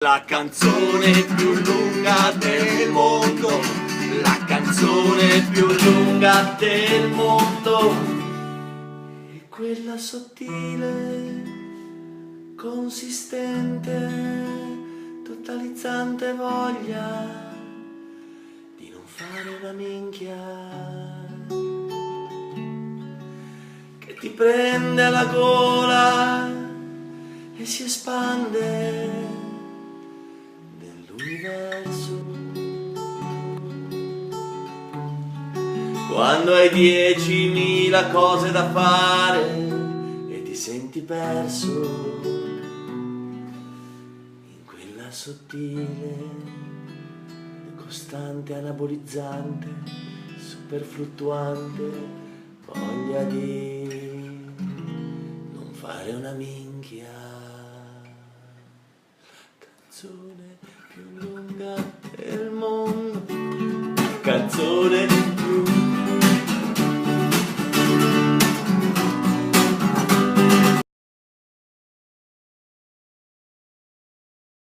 La canzone più lunga del mondo, la canzone più lunga del mondo, è quella sottile, consistente, totalizzante voglia di non fare una minchia, che ti prende alla gola e si espande nell'universo. Quando hai 10.000 cose da fare e ti senti perso in quella sottile, costante, anabolizzante, super fluttuante voglia di non fare una minchia. Canzone più lunga del mondo, canzone